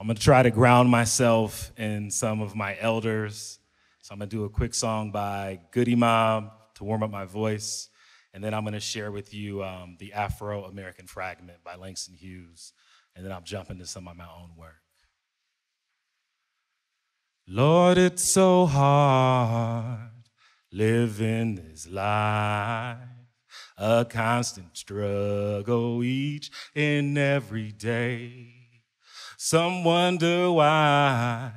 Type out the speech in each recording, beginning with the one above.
I'm gonna try to ground myself in some of my elders. So I'm gonna do a quick song by Goody Mob to warm up my voice. And then I'm gonna share with you the Afro-American Fragment by Langston Hughes. And then I'll jump into some of my own work. Lord, it's so hard living this life, a constant struggle each and every day. Some wonder why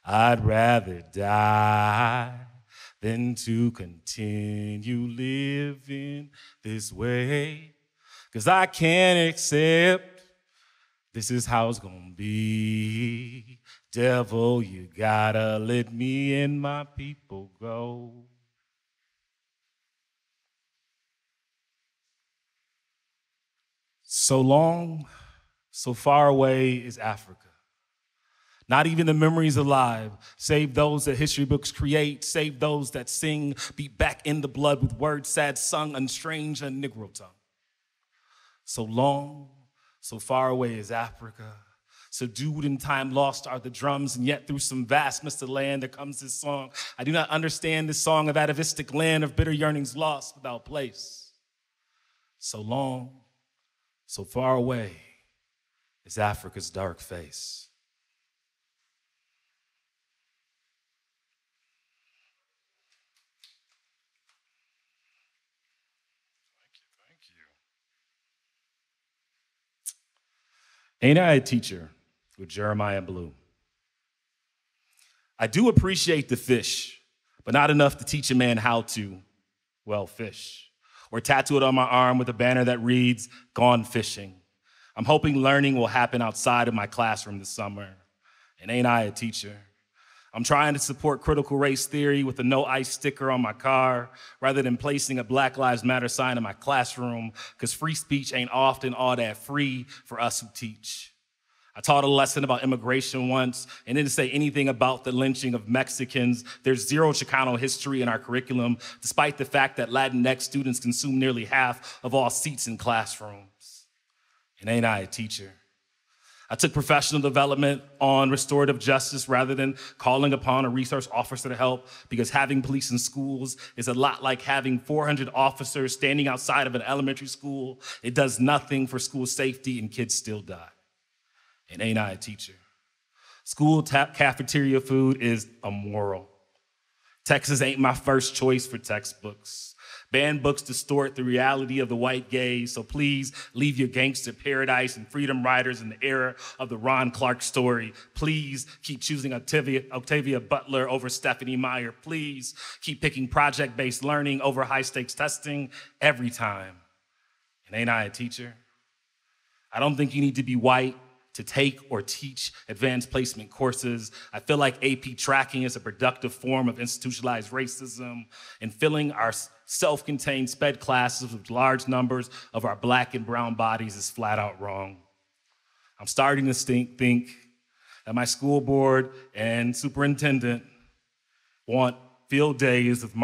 I'd rather die than to continue living this way. 'Cause I can't accept this is how it's gonna be. Devil, you gotta let me and my people go. So long, so far away is Africa. Not even the memories alive, save those that history books create, save those that sing, beat back in the blood with words sad sung, unstrange, a Negro tongue. So long, so far away is Africa. Subdued in time lost are the drums, and yet through some vast misted land there comes this song. I do not understand this song of atavistic land of bitter yearnings lost without place. So long, so far away is Africa's dark face. Thank you. Ain't I a teacher? With Jeremiah Blue. I do appreciate the fish, but not enough to teach a man how to, well, fish. Or tattoo it on my arm with a banner that reads, "Gone fishing." I'm hoping learning will happen outside of my classroom this summer. And ain't I a teacher? I'm trying to support critical race theory with a no ice sticker on my car rather than placing a Black Lives Matter sign in my classroom, because free speech ain't often all that free for us who teach. I taught a lesson about immigration once and didn't say anything about the lynching of Mexicans. There's zero Chicano history in our curriculum, despite the fact that Latinx students consume nearly half of all seats in classrooms. And ain't I a teacher? I took professional development on restorative justice rather than calling upon a resource officer to help, because having police in schools is a lot like having 400 officers standing outside of an elementary school. It does nothing for school safety and kids still die. And ain't I a teacher? School cafeteria food is immoral. Texas ain't my first choice for textbooks. Banned books distort the reality of the white gaze, so please leave your gangster paradise and freedom riders in the era of the Ron Clark story. Please keep choosing Octavia Butler over Stephanie Meyer. Please keep picking project-based learning over high-stakes testing every time. And ain't I a teacher? I don't think you need to be white to take or teach advanced placement courses. I feel like AP tracking is a productive form of institutionalized racism, and filling our self-contained sped classes with large numbers of our Black and brown bodies is flat out wrong. I'm starting to think that my school board and superintendent want field days with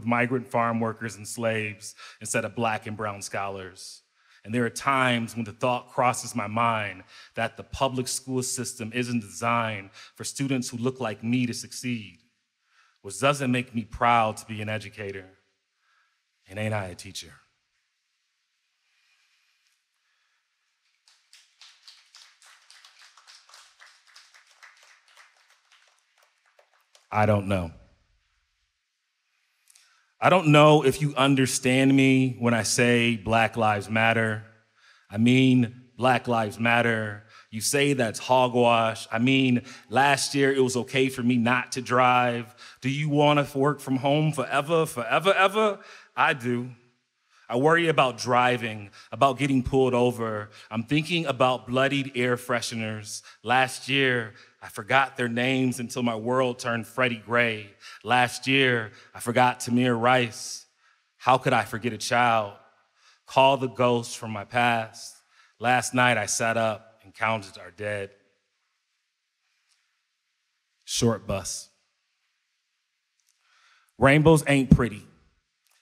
migrant farm workers and slaves instead of Black and brown scholars. And there are times when the thought crosses my mind that the public school system isn't designed for students who look like me to succeed, which doesn't make me proud to be an educator. And ain't I a teacher? I don't know. I don't know if you understand me when I say Black Lives Matter. I mean, Black Lives Matter. You say that's hogwash. I mean, last year it was okay for me not to drive. Do you want to work from home forever, ever? I do. I worry about driving, about getting pulled over. I'm thinking about bloodied air fresheners. Last year, I forgot their names until my world turned Freddie Gray. Last year, I forgot Tamir Rice. How could I forget a child? Call the ghosts from my past. Last night, I sat up and counted our dead. Short bus. Rainbows ain't pretty.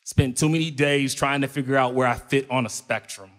Spent too many days trying to figure out where I fit on a spectrum.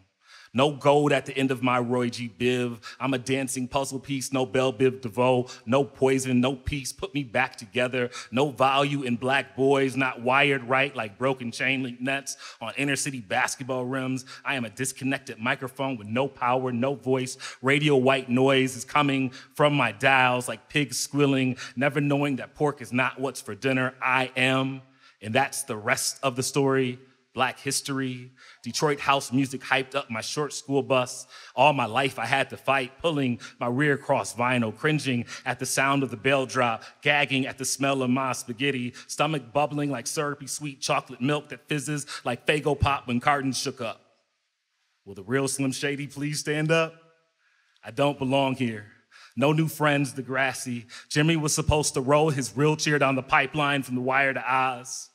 No gold at the end of my Roy G. Biv. I'm a dancing puzzle piece, no Belle Biv DeVoe. No poison, no peace, put me back together. No value in black boys, not wired right like broken chain link nets on inner city basketball rims. I am a disconnected microphone with no power, no voice. Radio white noise is coming from my dials like pigs squealing, never knowing that pork is not what's for dinner. I am, and that's the rest of the story. Black history, Detroit house music hyped up my short school bus. All my life I had to fight, pulling my rear across vinyl, cringing at the sound of the bell drop, gagging at the smell of my spaghetti, stomach bubbling like syrupy sweet chocolate milk that fizzes like Faygo Pop when cartons shook up. Will the real Slim Shady please stand up? I don't belong here. No new friends, Degrassi. Jimmy was supposed to roll his wheelchair down the pipeline from the wire to Oz.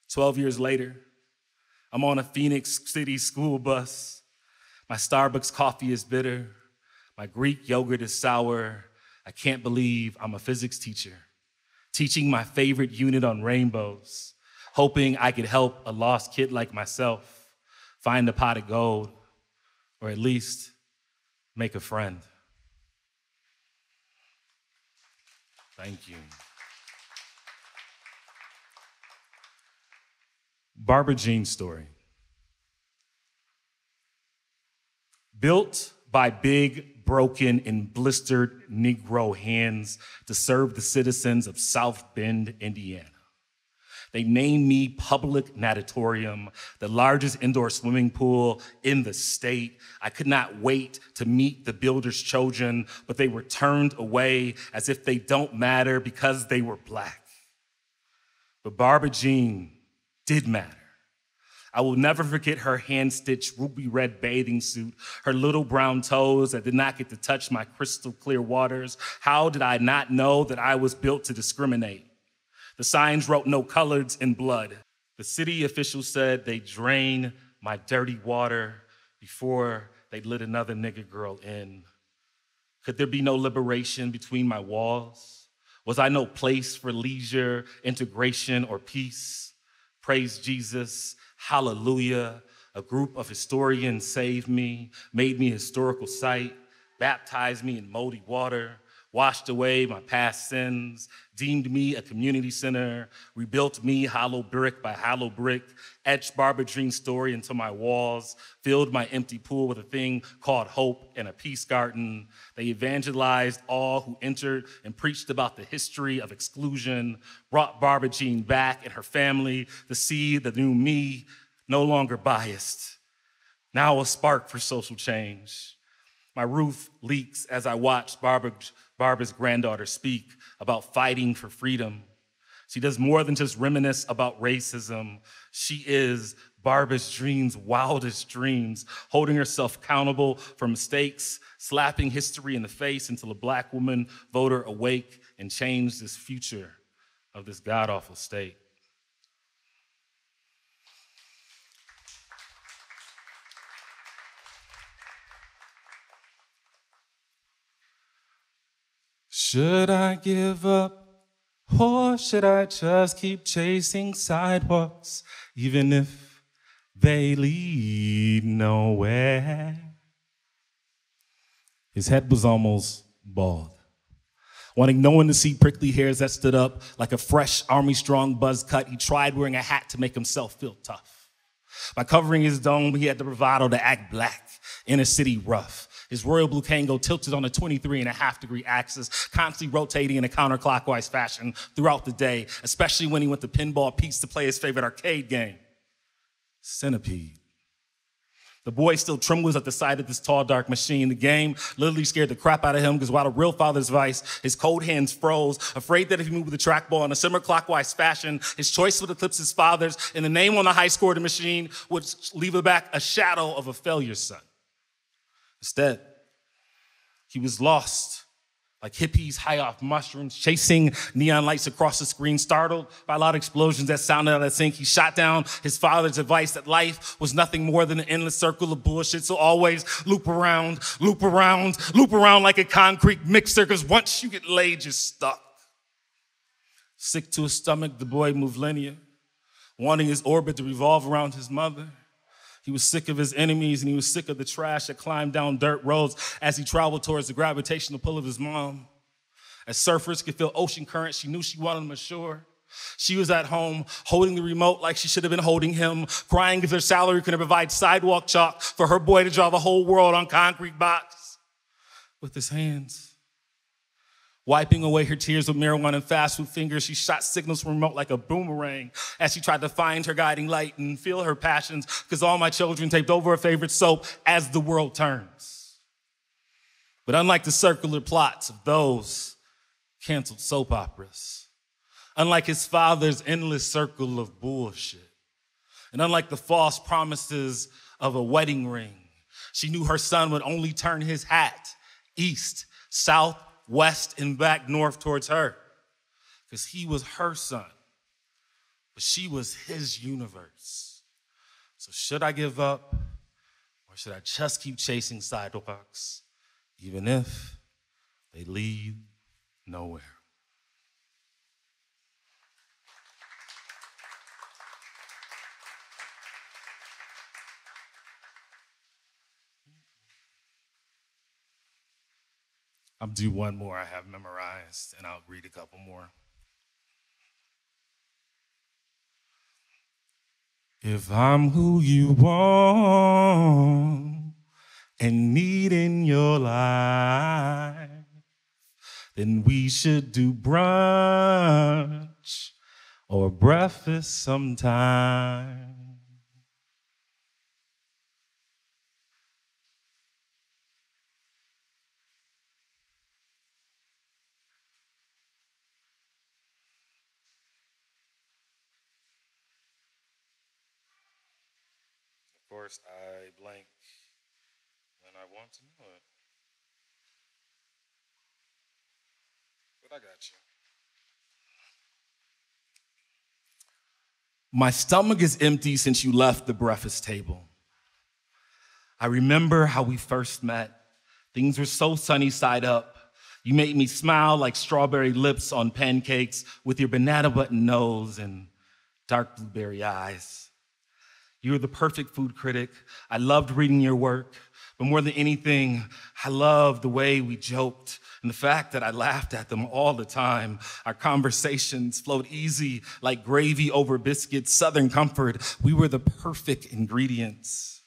12 years later, I'm on a Phoenix City school bus. My Starbucks coffee is bitter. My Greek yogurt is sour. I can't believe I'm a physics teacher, teaching my favorite unit on rainbows, hoping I could help a lost kid like myself find a pot of gold, or at least make a friend. Thank you. Barbara Jean's story. Built by big, broken, and blistered Negro hands to serve the citizens of South Bend, Indiana. They named me Public Natatorium, the largest indoor swimming pool in the state. I could not wait to meet the builder's children, but they were turned away as if they don't matter because they were Black. But Barbara Jean did matter. I will never forget her hand-stitched ruby red bathing suit, her little brown toes that did not get to touch my crystal clear waters. How did I not know that I was built to discriminate? The signs wrote no colors in blood. The city officials said they drain my dirty water before they let another nigger girl in. Could there be no liberation between my walls? Was I no place for leisure, integration, or peace? Praise Jesus, hallelujah. A group of historians saved me, made me a historical site, baptized me in moldy water, washed away my past sins, deemed me a community center, rebuilt me hollow brick by hollow brick, etched Barbara Jean's story into my walls, filled my empty pool with a thing called hope and a peace garden. They evangelized all who entered and preached about the history of exclusion, brought Barbara Jean back and her family to see the new me, no longer biased, now a spark for social change. My roof leaks as I watch Barbara's granddaughter speak about fighting for freedom. She does more than just reminisce about racism. She is Barbara Jean's wildest dreams, holding herself accountable for mistakes, slapping history in the face until a Black woman voter awake and change this future of this god-awful state. Should I give up, or should I just keep chasing sidewalks, even if they lead nowhere? His head was almost bald, wanting no one to see prickly hairs that stood up like a fresh army-strong buzz cut. He tried wearing a hat to make himself feel tough. By covering his dome, he had the bravado to act Black, inner city rough. His royal blue Kango tilted on a 23.5-degree axis, constantly rotating in a counterclockwise fashion throughout the day, especially when he went to Pinball Pete's to play his favorite arcade game, Centipede. The boy still trembles at the sight of this tall, dark machine. The game literally scared the crap out of him because while the real father's vice, his cold hands froze, afraid that if he moved the trackball in a similar-clockwise fashion, his choice would eclipse his father's, and the name on the high score of the machine would leave back a shadow of a failure son. Instead, he was lost like hippies high off mushrooms, chasing neon lights across the screen, startled by loud explosions that sounded out of sync. He shot down his father's advice that life was nothing more than an endless circle of bullshit, so always loop around, loop around, loop around like a concrete mixer, because once you get laid, you're stuck. Sick to his stomach, the boy moved linear, wanting his orbit to revolve around his mother. He was sick of his enemies, and he was sick of the trash that climbed down dirt roads as he traveled towards the gravitational pull of his mom. As surfers could feel ocean currents, she knew she wanted him ashore. She was at home, holding the remote like she should have been holding him, crying because her salary couldn't provide sidewalk chalk for her boy to draw the whole world on concrete box with his hands. Wiping away her tears with marijuana and fast food fingers, she shot signals from remote like a boomerang as she tried to find her guiding light and feel her passions, because all my children taped over her favorite soap as the world turns. But unlike the circular plots of those canceled soap operas, unlike his father's endless circle of bullshit, and unlike the false promises of a wedding ring, she knew her son would only turn his hat east, south, west, and back north towards her, because he was her son, but she was his universe. So should I give up, or should I just keep chasing sidewalks, even if they lead nowhere? I'll do one more I have memorized, and I'll read a couple more. If I'm who you want and need in your life, then we should do brunch or breakfast sometime. Of course, I blank when I want to know it. But I got you. My stomach is empty since you left the breakfast table. I remember how we first met. Things were so sunny side up. You made me smile like strawberry lips on pancakes with your banana button nose and dark blueberry eyes. You were the perfect food critic. I loved reading your work, but more than anything, I loved the way we joked and the fact that I laughed at them all the time. Our conversations flowed easy like gravy over biscuits, Southern comfort. We were the perfect ingredients.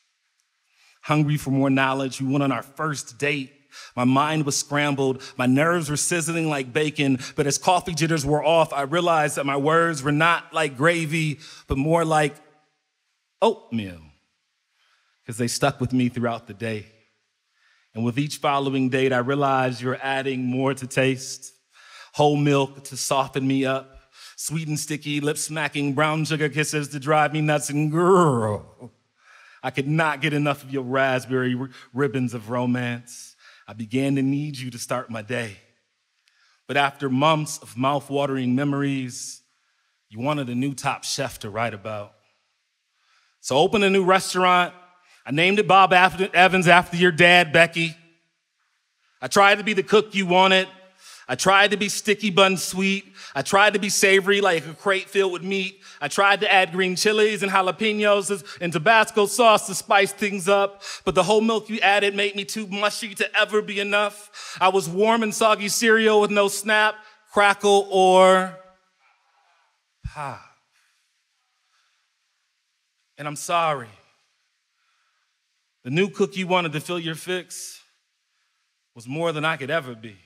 Hungry for more knowledge, we went on our first date. My mind was scrambled, my nerves were sizzling like bacon, but as coffee jitters wore off, I realized that my words were not like gravy, but more like oatmeal, because they stuck with me throughout the day. And with each following date, I realized you're adding more to taste. Whole milk to soften me up, sweet and sticky, lip-smacking brown sugar kisses to drive me nuts, and girl, I could not get enough of your raspberry ribbons of romance. I began to need you to start my day. But after months of mouth-watering memories, you wanted a new top chef to write about. So open a new restaurant. I named it Bob Evans after your dad, Becky. I tried to be the cook you wanted. I tried to be sticky bun sweet. I tried to be savory like a crate filled with meat. I tried to add green chilies and jalapenos and Tabasco sauce to spice things up. But the whole milk you added made me too mushy to ever be enough. I was warm and soggy cereal with no snap, crackle, or pop. And I'm sorry. The new cook you wanted to fill your fix was more than I could ever be.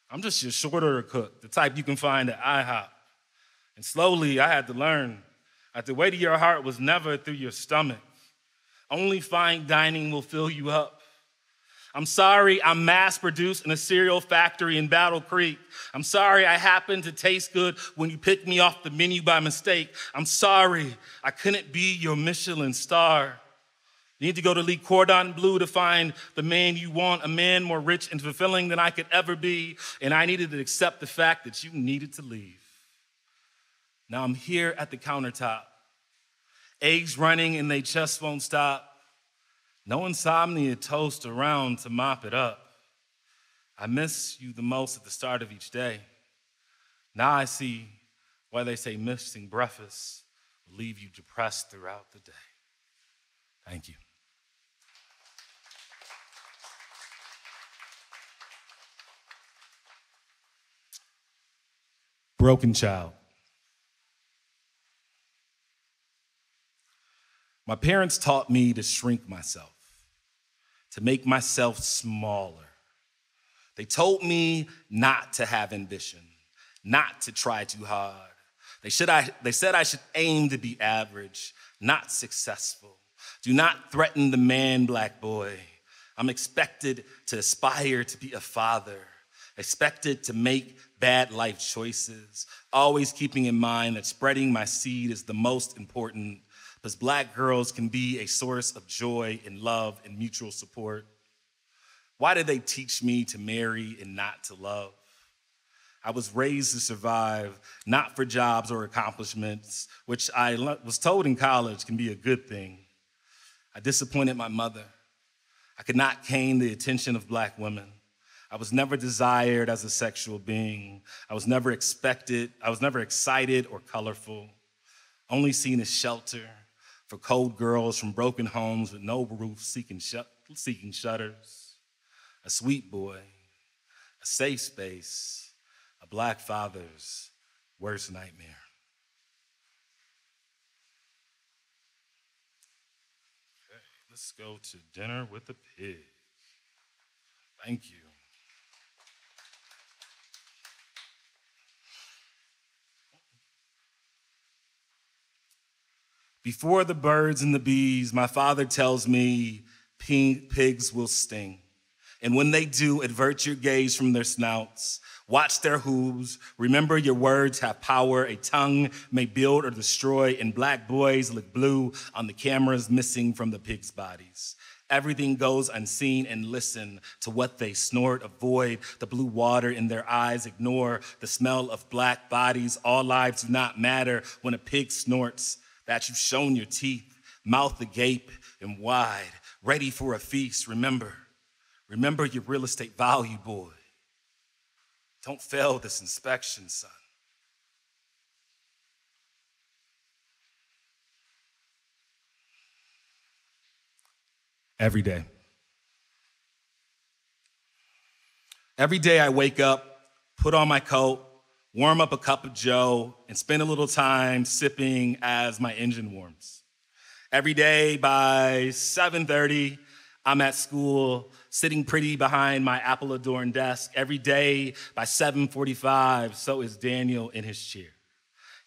I'm just your short order cook, the type you can find at IHOP. And slowly I had to learn that the way to your heart was never through your stomach. Only fine dining will fill you up. I'm sorry I'm mass-produced in a cereal factory in Battle Creek. I'm sorry I happened to taste good when you picked me off the menu by mistake. I'm sorry I couldn't be your Michelin star. You need to go to Le Cordon Bleu to find the man you want, a man more rich and fulfilling than I could ever be, and I needed to accept the fact that you needed to leave. Now I'm here at the countertop, eggs running and they just won't stop. No insomnia toast around to mop it up. I miss you the most at the start of each day. Now I see why they say missing breakfast will leave you depressed throughout the day. Thank you. Broken child. My parents taught me to shrink myself, to make myself smaller. They told me not to have ambition, not to try too hard. They said I should aim to be average, not successful. Do not threaten the man, black boy. I'm expected to aspire to be a father, expected to make bad life choices, always keeping in mind that spreading my seed is the most important, because black girls can be a source of joy and love and mutual support. Why did they teach me to marry and not to love? I was raised to survive, not for jobs or accomplishments, which I was told in college can be a good thing. I disappointed my mother. I could not gain the attention of black women. I was never desired as a sexual being. I was never excited or colorful, only seen as shelter for cold girls from broken homes with no roof seeking shutters. A sweet boy, a safe space, a black father's worst nightmare. Okay, let's go to dinner with the pig. Thank you. Before the birds and the bees, my father tells me pigs will sting. And when they do, avert your gaze from their snouts. Watch their hooves. Remember your words have power. A tongue may build or destroy, and black boys look blue on the cameras missing from the pigs' bodies. Everything goes unseen, and listen to what they snort. Avoid the blue water in their eyes. Ignore the smell of black bodies. All lives do not matter when a pig snorts. That you've shown your teeth, mouth agape and wide, ready for a feast. Remember your real estate value, boy. Don't fail this inspection, son. Every day. Every day I wake up, put on my coat, warm up a cup of Joe, and spend a little time sipping as my engine warms. Every day by 7:30, I'm at school, sitting pretty behind my apple-adorned desk. Every day by 7:45, so is Daniel in his chair.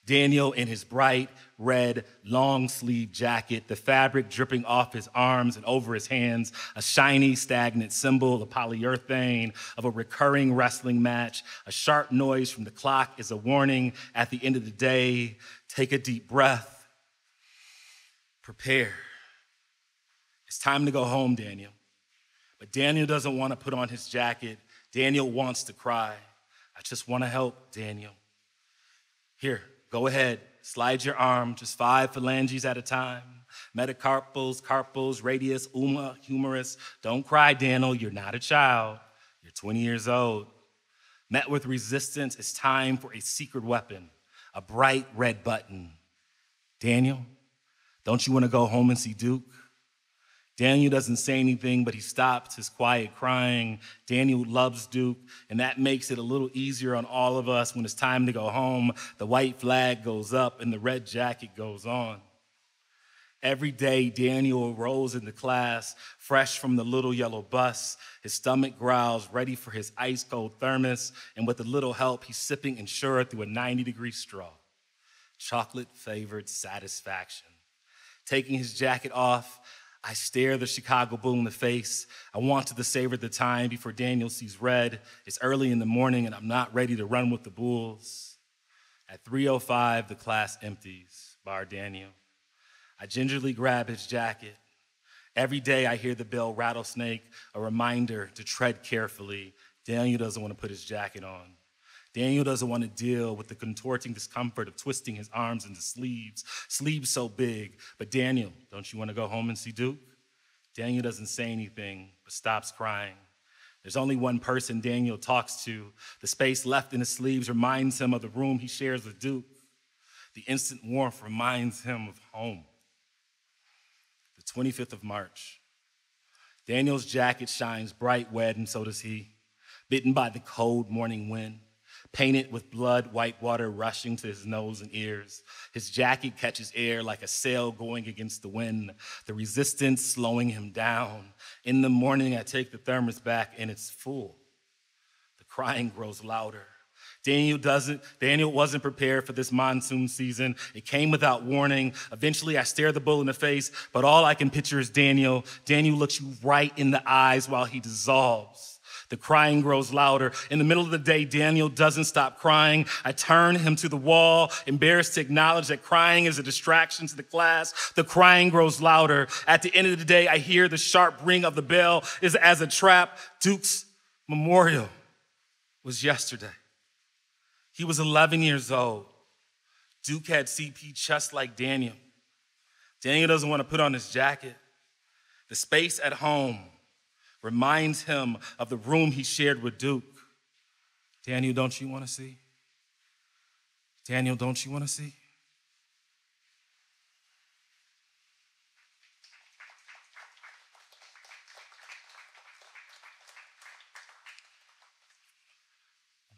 Daniel in his bright red long-sleeve jacket, the fabric dripping off his arms and over his hands, a shiny, stagnant symbol of polyurethane of a recurring wrestling match. A sharp noise from the clock is a warning at the end of the day. Take a deep breath. Prepare. It's time to go home, Daniel. But Daniel doesn't want to put on his jacket. Daniel wants to cry. I just want to help, Daniel. Here, go ahead. Slide your arm, just 5 phalanges at a time. Metacarpals, carpals, radius, humerus. Don't cry, Daniel. You're not a child. You're 20 years old. Met with resistance, it's time for a secret weapon, a bright red button. Daniel, don't you want to go home and see Duke? Daniel doesn't say anything, but he stops his quiet crying. Daniel loves Duke, and that makes it a little easier on all of us when it's time to go home. The white flag goes up and the red jacket goes on. Every day, Daniel rolls into class, fresh from the little yellow bus. His stomach growls, ready for his ice-cold thermos, and with a little help, he's sipping Ensure through a 90-degree straw. Chocolate-flavored satisfaction. Taking his jacket off, I stare the Chicago Bull in the face. I wanted to savor the time before Daniel sees red. It's early in the morning, and I'm not ready to run with the Bulls. At 3:05, the class empties, bar Daniel. I gingerly grab his jacket. Every day I hear the bell rattlesnake, a reminder to tread carefully. Daniel doesn't want to put his jacket on. Daniel doesn't want to deal with the contorting discomfort of twisting his arms into sleeves so big. But Daniel, don't you want to go home and see Duke? Daniel doesn't say anything, but stops crying. There's only one person Daniel talks to. The space left in his sleeves reminds him of the room he shares with Duke. The instant warmth reminds him of home. The 25th of March. Daniel's jacket shines bright red, and so does he, bitten by the cold morning wind, painted with blood, white water rushing to his nose and ears. His jacket catches air like a sail going against the wind, the resistance slowing him down. In the morning, I take the thermos back, and it's full. The crying grows louder. Daniel wasn't prepared for this monsoon season. It came without warning. Eventually, I stare the bull in the face, but all I can picture is Daniel. Daniel looks you right in the eyes while he dissolves. The crying grows louder. In the middle of the day, Daniel doesn't stop crying. I turn him to the wall, embarrassed to acknowledge that crying is a distraction to the class. The crying grows louder. At the end of the day, I hear the sharp ring of the bell as a trap. Duke's memorial was yesterday. He was 11 years old. Duke had CP just like Daniel. Daniel doesn't want to put on his jacket. The space at home reminds him of the room he shared with Duke. Daniel, don't you want to see? Daniel, don't you want to see?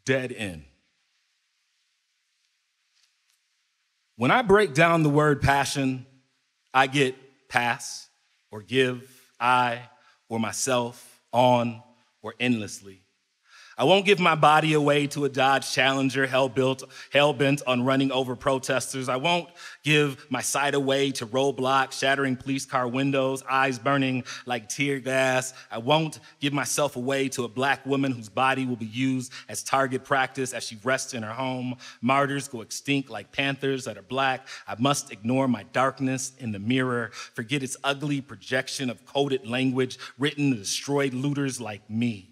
Dead end. When I break down the word passion, I get pass or give, I or myself, on or endlessly. I won't give my body away to a Dodge Challenger hell-bent on running over protesters. I won't give my sight away to roadblocks, shattering police car windows, eyes burning like tear gas. I won't give myself away to a black woman whose body will be used as target practice as she rests in her home. Martyrs go extinct like panthers that are black. I must ignore my darkness in the mirror, forget its ugly projection of coded language written to destroy looters like me.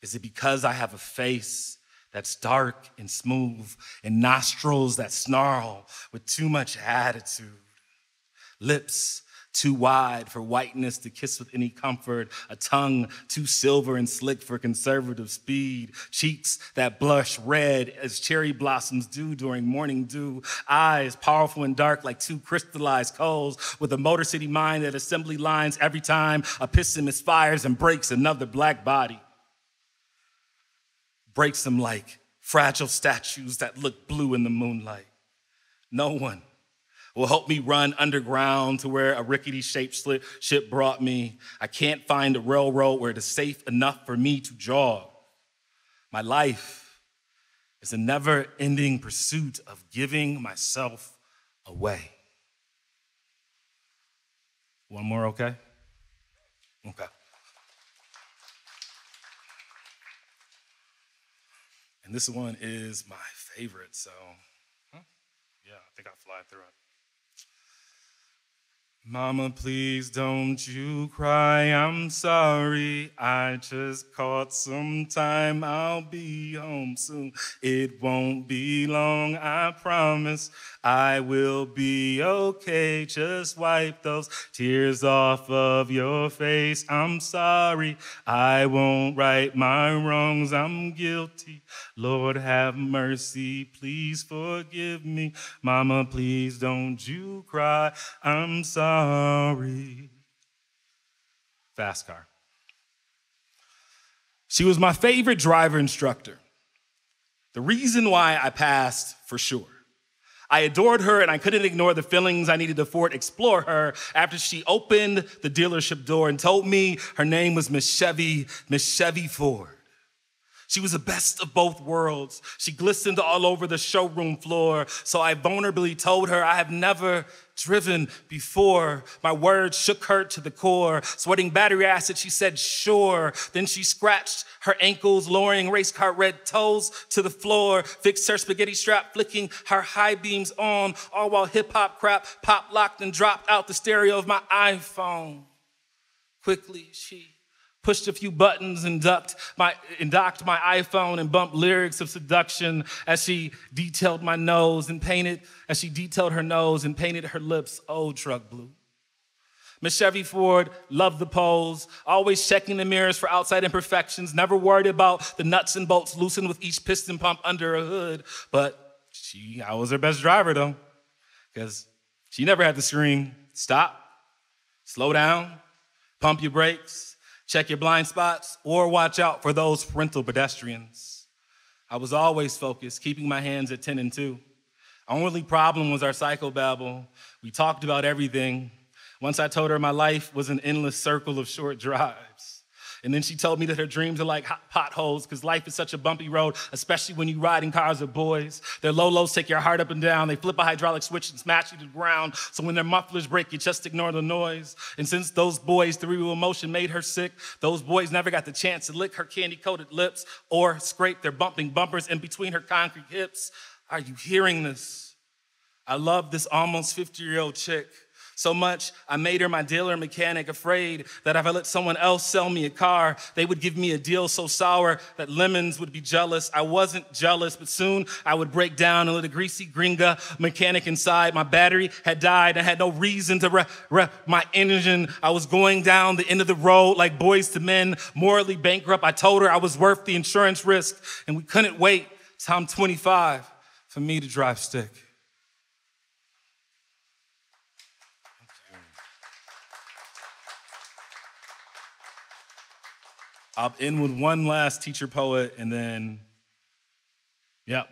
Is it because I have a face that's dark and smooth and nostrils that snarl with too much attitude? Lips too wide for whiteness to kiss with any comfort, a tongue too silver and slick for conservative speed, cheeks that blush red as cherry blossoms do during morning dew, eyes powerful and dark like two crystallized coals, with a Motor City mind that assembly lines every time a piston misfires and breaks another black body. Breaks them like fragile statues that look blue in the moonlight. No one will help me run underground to where a rickety-shaped ship brought me. I can't find a railroad where it is safe enough for me to jog. My life is a never-ending pursuit of giving myself away. One more, okay? Okay. And this one is my favorite, so yeah, I think I'll fly through it. Mama, please don't you cry, I'm sorry. I just caught some time, I'll be home soon. It won't be long, I promise. I will be okay, just wipe those tears off of your face. I'm sorry, I won't right my wrongs, I'm guilty. Lord have mercy, please forgive me. Mama, please don't you cry, I'm sorry. Fast car. She was my favorite driver instructor. The reason why I passed, for sure. I adored her, and I couldn't ignore the feelings I needed to explore her after she opened the dealership door and told me her name was Miss Chevy Ford. She was the best of both worlds. She glistened all over the showroom floor, so I vulnerably told her I have never driven before. My words shook her to the core. Sweating battery acid, she said, sure. Then she scratched her ankles, lowering race car red toes to the floor, fixed her spaghetti strap, flicking her high beams on, all while hip-hop crap pop locked and dropped out the stereo of my iPhone. Quickly, she pushed a few buttons and docked my iPhone and bumped lyrics of seduction as she detailed her nose and painted her lips old truck blue. Miss Chevy Ford loved the pose, always checking the mirrors for outside imperfections, never worried about the nuts and bolts loosened with each piston pump under her hood. But I was her best driver though, because she never had to scream, stop, Slow down, pump your brakes, check your blind spots, or watch out for those parental pedestrians. I was always focused, keeping my hands at 10 and 2. Our only problem was our psychobabble. We talked about everything. Once I told her my life was an endless circle of short drives. And then she told me that her dreams are like hot potholes because life is such a bumpy road, especially when you ride in cars with boys. Their low lows take your heart up and down. They flip a hydraulic switch and smash you to the ground. So when their mufflers break, you just ignore the noise. And since those boys' through emotion made her sick, those boys never got the chance to lick her candy-coated lips or scrape their bumping bumpers in between her concrete hips. Are you hearing this? I love this almost 50-year-old chick so much, I made her my dealer mechanic, afraid that if I let someone else sell me a car, they would give me a deal so sour that lemons would be jealous. I wasn't jealous, but soon I would break down and let a greasy gringa mechanic inside. My battery had died. I had no reason to rep my engine. I was going down the end of the road like Boys to Men, morally bankrupt. I told her I was worth the insurance risk, and we couldn't wait till I'm 25 for me to drive stick. I'll end with one last teacher poet, and then,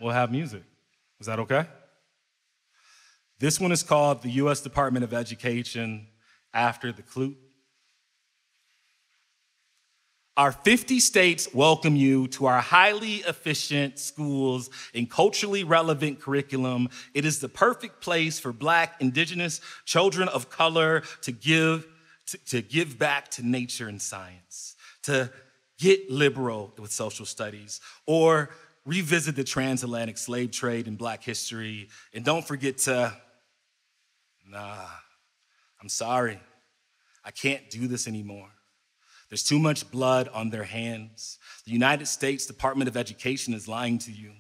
we'll have music. Is that okay? This one is called the U.S. Department of Education After the Clue. Our 50 states welcome you to our highly efficient schools and culturally relevant curriculum. It is the perfect place for Black, Indigenous, children of color to give back to nature and science, to get liberal with social studies, or revisit the transatlantic slave trade and Black history. And don't forget to, I'm sorry. I can't do this anymore. There's too much blood on their hands. The United States Department of Education is lying to you.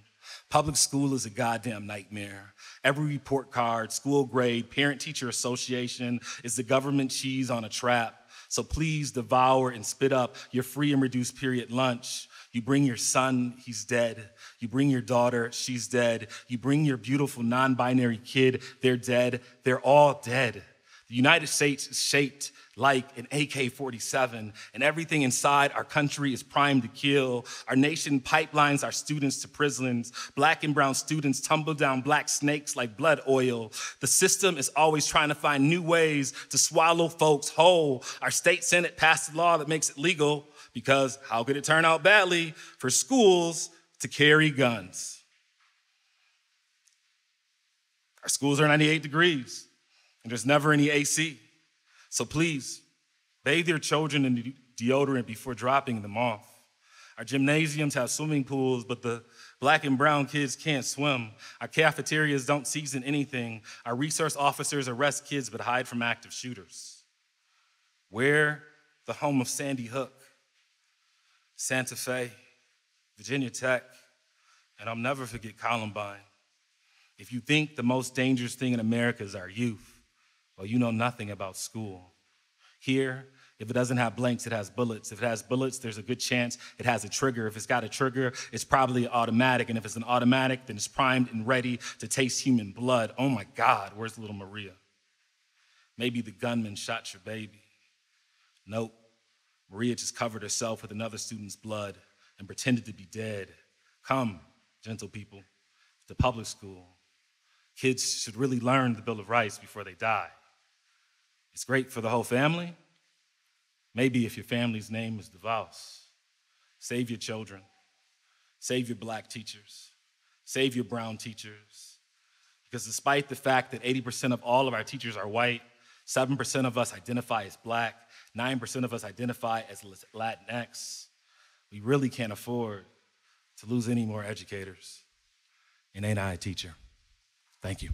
Public school is a goddamn nightmare. Every report card, school grade, parent-teacher association is the government cheese on a trap. So please devour and spit up your free and reduced period lunch. You bring your son, he's dead. You bring your daughter, she's dead. You bring your beautiful non-binary kid, they're dead. They're all dead. The United States is shaped like an AK-47, and everything inside our country is primed to kill. Our nation pipelines our students to prisons. Black and brown students tumble down black snakes like blood oil. The system is always trying to find new ways to swallow folks whole. Our state senate passed a law that makes it legal because how could it turn out badly for schools to carry guns? Our schools are 98 degrees, and there's never any AC. So please, bathe your children in deodorant before dropping them off. Our gymnasiums have swimming pools, but the Black and brown kids can't swim. Our cafeterias don't season anything. Our resource officers arrest kids but hide from active shooters. We're the home of Sandy Hook, Santa Fe, Virginia Tech, and I'll never forget Columbine. If you think the most dangerous thing in America is our youth, well, you know nothing about school. Here, if it doesn't have blanks, it has bullets. If it has bullets, there's a good chance it has a trigger. If it's got a trigger, it's probably automatic. And if it's an automatic, then it's primed and ready to taste human blood. Oh my God, where's little Maria? Maybe the gunman shot your baby. Nope, Maria just covered herself with another student's blood and pretended to be dead. Come, gentle people, to public school. Kids should really learn the Bill of Rights before they die. It's great for the whole family. Maybe if your family's name is DeVos. Save your children. Save your Black teachers. Save your brown teachers. Because despite the fact that 80% of all of our teachers are white, 7% of us identify as Black, 9% of us identify as Latinx, we really can't afford to lose any more educators. And ain't I a teacher? Thank you.